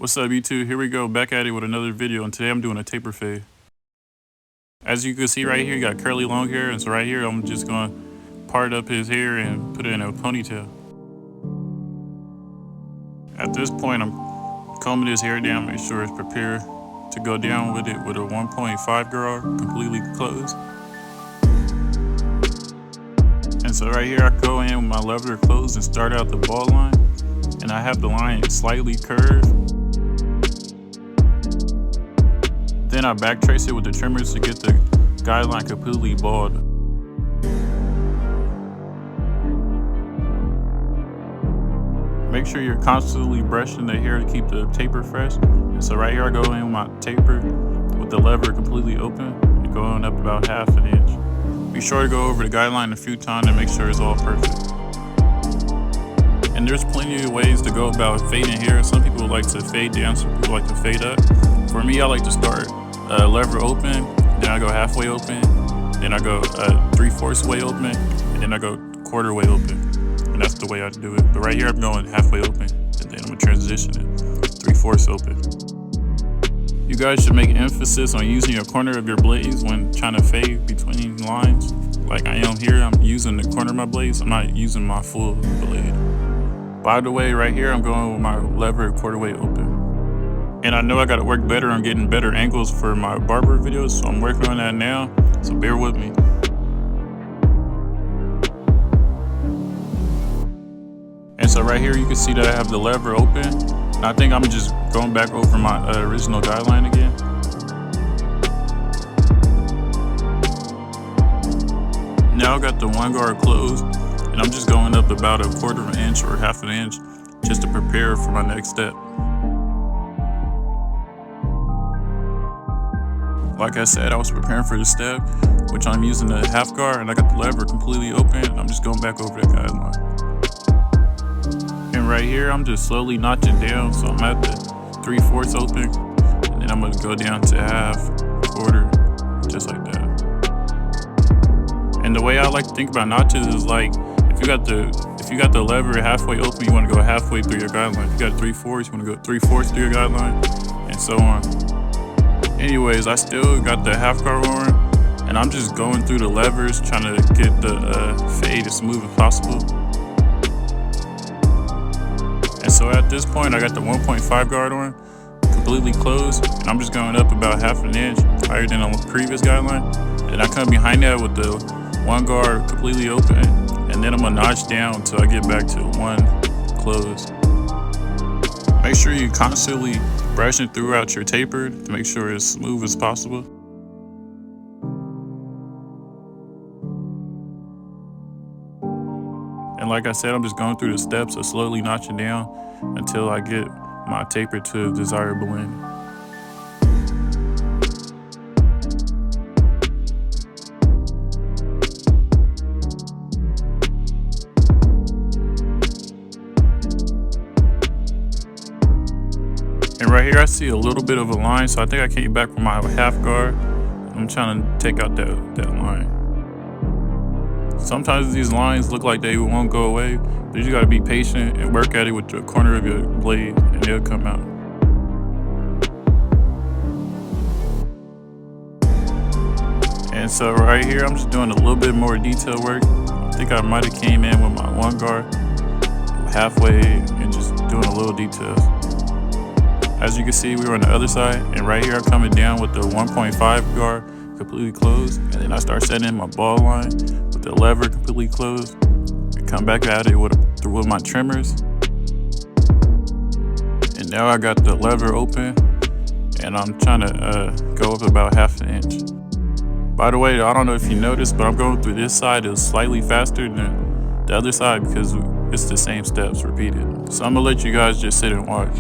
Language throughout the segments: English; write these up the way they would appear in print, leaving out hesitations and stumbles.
What's up YouTube? Here we go, back at it with another video, and today I'm doing a taper fade. As you can see right here, you got curly long hair, and so right here I'm just gonna part up his hair and put it in a ponytail. At this point I'm combing his hair down, make sure it's prepared to go down with it with a 1.5 guard completely closed. And so right here I go in with my lever closed and start out the ball line, and I have the line slightly curved. Then I backtrace it with the trimmers to get the guideline completely bald. Make sure you're constantly brushing the hair to keep the taper fresh. And so right here I go in with my taper with the lever completely open and going up about half an inch. Be sure to go over the guideline a few times and make sure it's all perfect. And there's plenty of ways to go about fading hair. Some people like to fade down, some people like to fade up. For me, I like to start lever open, then I go halfway open, then I go 3/4 way open, and then I go quarter way open. And that's the way I do it. But right here I'm going halfway open, and then I'm gonna transition it 3/4 open. You guys should make emphasis on using your corner of your blades when trying to fade between lines. Like I am here, I'm using the corner of my blades, I'm not using my full blade. By the way, right here I'm going with my lever quarter way open. And I know I gotta work better on getting better angles for my barber videos, so I'm working on that now, so bear with me. And so right here you can see that I have the lever open. And I think I'm just going back over my original guideline again. Now I got the 1 guard closed, and I'm just going up about a 1/4 inch or half an inch just to prepare for my next step. Like I said, I was preparing for the step, which I'm using the half guard, and I got the lever completely open, and I'm just going back over the guideline. And right here, I'm just slowly notching down, so I'm at the 3/4 open, and then I'm gonna go down to half, quarter, just like that. And the way I like to think about notches is like, if you got the lever halfway open, you wanna go halfway through your guideline. If you got 3/4, you wanna go 3/4 through your guideline, and so on. Anyways, I still got the half guard on, and I'm just going through the levers trying to get the fade as smooth as possible. And so at this point I got the 1.5 guard on completely closed, and I'm just going up about half an inch higher than on the previous guideline, and I come behind that with the 1 guard completely open, and then I'm gonna notch down until I get back to 1 closed. Make sure you constantly brushing throughout your taper to make sure it's smooth as possible. And like I said, I'm just going through the steps of slowly notching down until I get my taper to a desired blend. And right here I see a little bit of a line, so I think I came back with my half guard. I'm trying to take out that line. Sometimes these lines look like they won't go away, but you gotta be patient and work at it with the corner of your blade, and they'll come out. And so right here I'm just doing a little bit more detail work. I think I might have came in with my 1 guard halfway and just doing a little details. As you can see, we were on the other side, and right here I'm coming down with the 1.5 guard completely closed, and then I start setting my ball line with the lever completely closed, and come back at it with my trimmers. And now I got the lever open, and I'm trying to go up about half an inch. By the way, I don't know if you noticed, but I'm going through this side is slightly faster than the other side because it's the same steps repeated. So I'm gonna let you guys just sit and watch.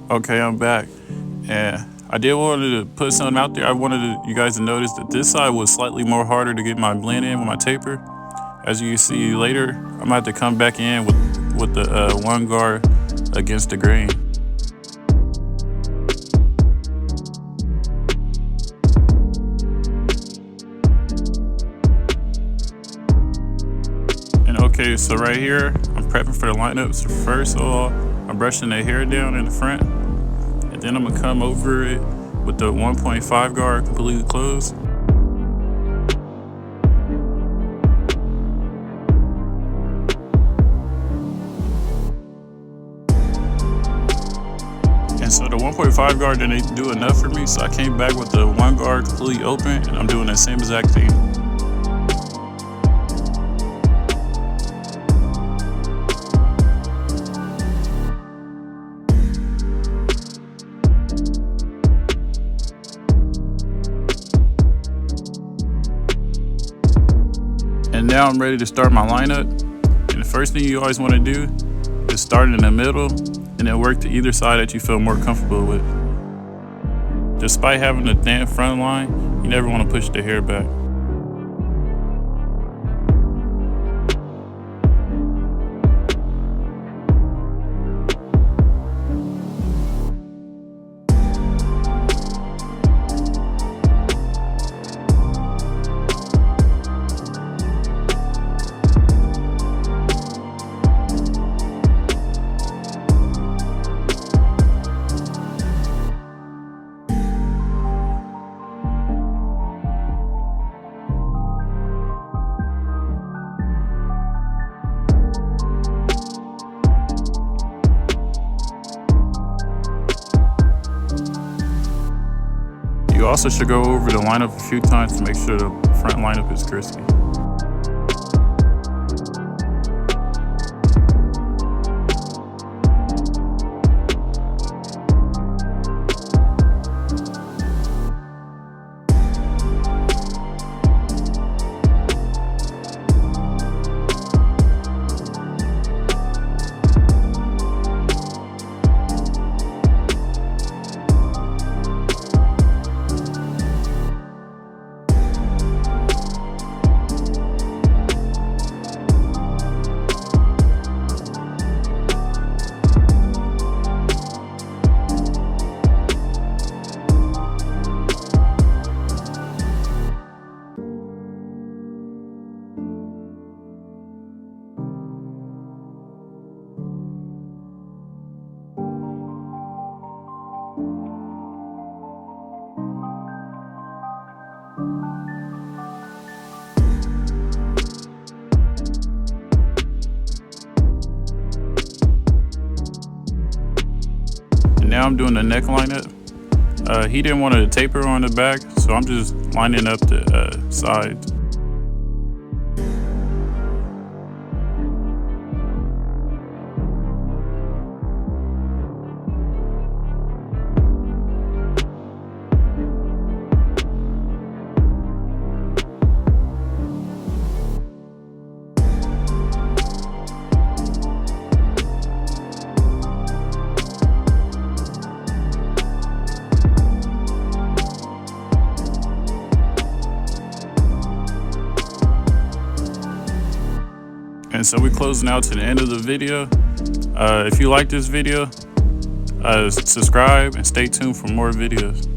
Okay, I'm back. And I did want to put something out there. I wanted you guys to notice that this side was slightly more harder to get my blend in with my taper. As you can see later, I'm gonna have to come back in with the one guard against the grain. And okay, so right here, I'm prepping for the lineup. So first of all, I'm brushing the hair down in the front, and then I'm gonna come over it with the 1.5 guard completely closed. And so the 1.5 guard didn't do enough for me, so I came back with the 1 guard completely open, and I'm doing the same exact thing. And now I'm ready to start my lineup. And the first thing you always want to do is start in the middle and then work to either side that you feel more comfortable with. Despite having a thin front line, you never want to push the hair back. You also should go over the lineup a few times to make sure the front lineup is crispy. Now I'm doing the neck lineup. He didn't want a taper on the back, so I'm just lining up the sides. And so we're closing out to the end of the video. If you like this video, subscribe and stay tuned for more videos.